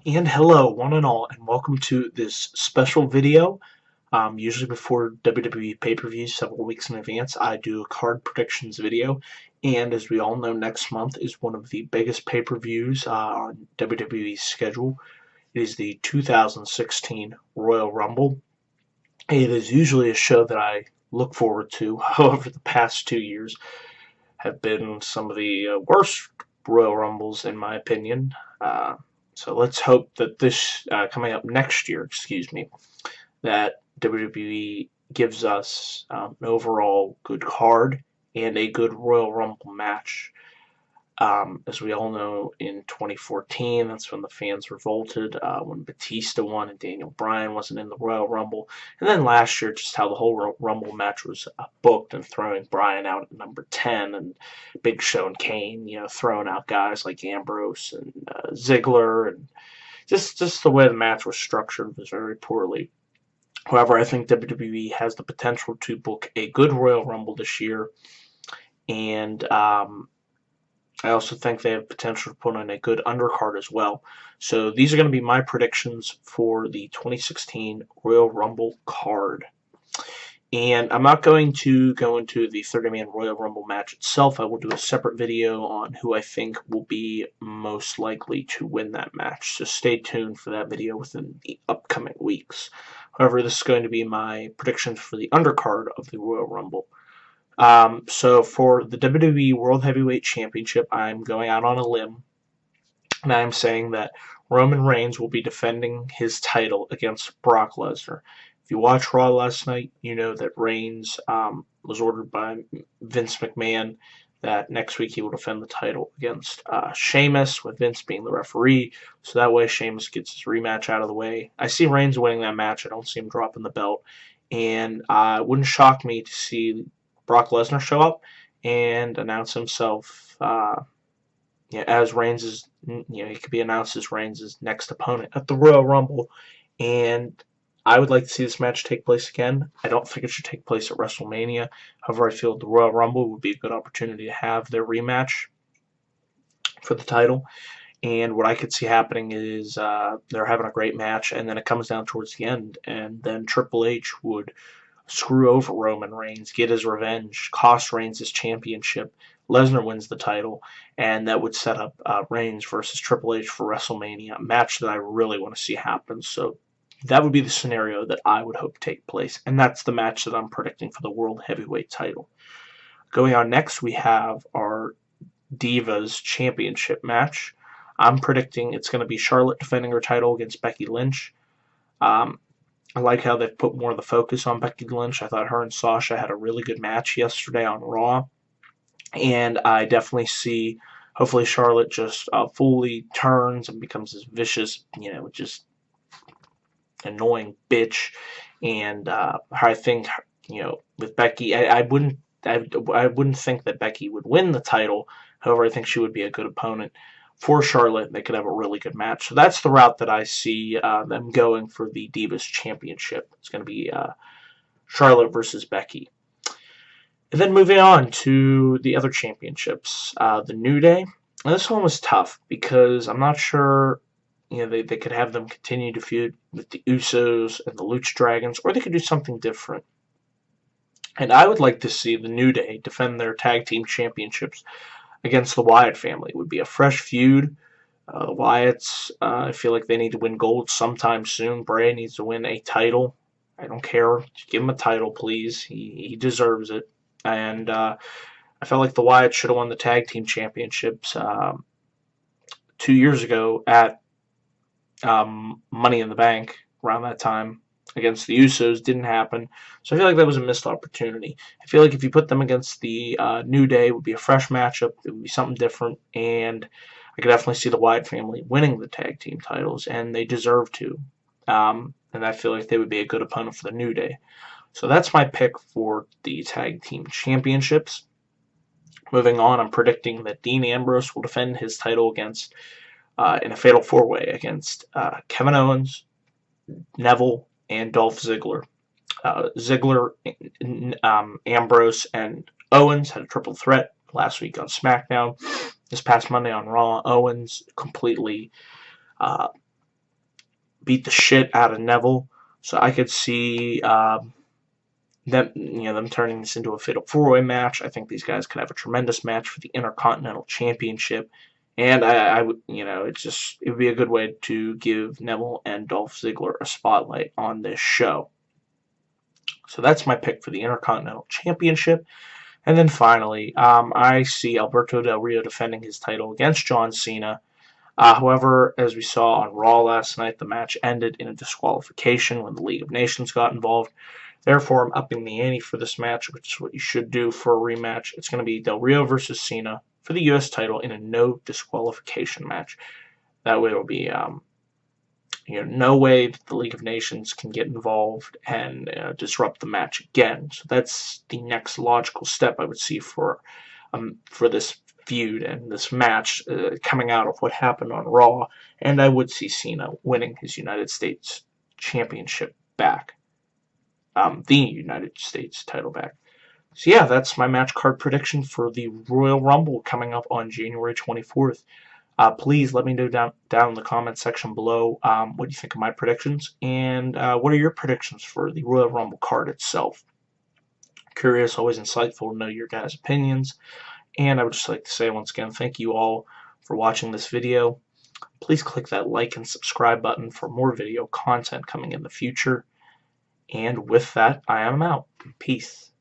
And hello, one and all, and welcome to this special video. Usually before WWE pay-per-views several weeks in advance, I do a card predictions video. And as we all know, next month is one of the biggest pay-per-views on WWE's schedule. It is the 2016 Royal Rumble. It is usually a show that I look forward to. However, the past 2 years have been some of the worst Royal Rumbles, in my opinion. So let's hope that this coming up next year, that WWE gives us an overall good card and a good Royal Rumble match. As we all know, in 2014, that's when the fans revolted, when Batista won and Daniel Bryan wasn't in the Royal Rumble. And then last year, just how the whole Rumble match was booked and throwing Bryan out at number 10 and Big Show and Kane, throwing out guys like Ambrose and Ziggler. And just the way the match was structured was very poorly. However, I think WWE has the potential to book a good Royal Rumble this year. And I also think they have potential to put on a good undercard as well. So these are going to be my predictions for the 2016 Royal Rumble card. And I'm not going to go into the 30-man Royal Rumble match itself. I will do a separate video on who I think will be most likely to win that match. So stay tuned for that video within the upcoming weeks. However, this is going to be my predictions for the undercard of the Royal Rumble. So for the WWE World Heavyweight Championship, I'm going out on a limb, and I'm saying that Roman Reigns will be defending his title against Brock Lesnar. If you watched Raw last night, you know that Reigns was ordered by Vince McMahon that next week he will defend the title against Sheamus, with Vince being the referee, so that way Sheamus gets his rematch out of the way. I see Reigns winning that match. I don't see him dropping the belt, and it wouldn't shock me to see Brock Lesnar show up and announce himself as Reigns' he could be announced as Reigns' next opponent at the Royal Rumble. And I would like to see this match take place again. I don't think it should take place at WrestleMania. However, I feel the Royal Rumble would be a good opportunity to have their rematch for the title. And what I could see happening is they're having a great match, and then it comes down towards the end, and then Triple H would screw over Roman Reigns, get his revenge, cost Reigns his championship. Lesnar wins the title, and that would set up Reigns versus Triple H for WrestleMania, a match that I really want to see happen. So that would be the scenario that I would hope to take place, and that's the match that I'm predicting for the World Heavyweight title. Going on next, we have our Divas Championship match. I'm predicting it's going to be Charlotte defending her title against Becky Lynch. I like how they've put more of the focus on Becky Lynch. I thought her and Sasha had a really good match yesterday on Raw. And I definitely see, hopefully, Charlotte just fully turns and becomes this vicious, just annoying bitch. And I think, with Becky, I wouldn't think that Becky would win the title. However, I think she would be a good opponent for Charlotte. They could have a really good match. So that's the route that I see them going for the Divas Championship. It's going to be Charlotte versus Becky. And then moving on to the other championships, the New Day. And this one was tough because I'm not sure, they could have them continue to feud with the Usos and the Lucha Dragons, or they could do something different. And I would like to see the New Day defend their tag team championships against the Wyatt family. It would be a fresh feud. The Wyatts, I feel like they need to win gold sometime soon. Bray needs to win a title. I don't care. Just give him a title, please. He deserves it. And I felt like the Wyatts should have won the tag team championships 2 years ago at Money in the Bank around that time against the Usos. Didn't happen. So I feel like that was a missed opportunity. I feel like if you put them against the New Day, it would be a fresh matchup. It would be something different. And I could definitely see the Wyatt family winning the tag team titles, and they deserve to. And I feel like they would be a good opponent for the New Day. So that's my pick for the tag team championships. Moving on, I'm predicting that Dean Ambrose will defend his title against in a fatal four-way against Kevin Owens, Neville, and Dolph Ziggler. Ziggler, Ambrose, and Owens had a triple threat last week on SmackDown. This past Monday on Raw, Owens completely beat the shit out of Neville. So I could see them turning this into a fatal four-way match. I think these guys could have a tremendous match for the Intercontinental Championship, and I would, it would be a good way to give Neville and Dolph Ziggler a spotlight on this show. So that's my pick for the Intercontinental Championship. And then finally, I see Alberto Del Rio defending his title against John Cena. However, as we saw on Raw last night, the match ended in a disqualification when the League of Nations got involved. Therefore, I'm upping the ante for this match, which is what you should do for a rematch. It's going to be Del Rio versus Cena for the U.S. title in a no disqualification match. That way, it'll be no way that the League of Nations can get involved and disrupt the match again. So that's the next logical step I would see for this feud and this match coming out of what happened on Raw. And I would see Cena winning his United States Championship back. The United States title back. So yeah, that's my match card prediction for the Royal Rumble coming up on January 24th. Please let me know down in the comment section below what you think of my predictions, and what are your predictions for the Royal Rumble card itself. Curious, always insightful to know your guys' opinions, and I would just like to say once again, thank you all for watching this video. Please click that like and subscribe button for more video content coming in the future. And with that, I am out. Peace.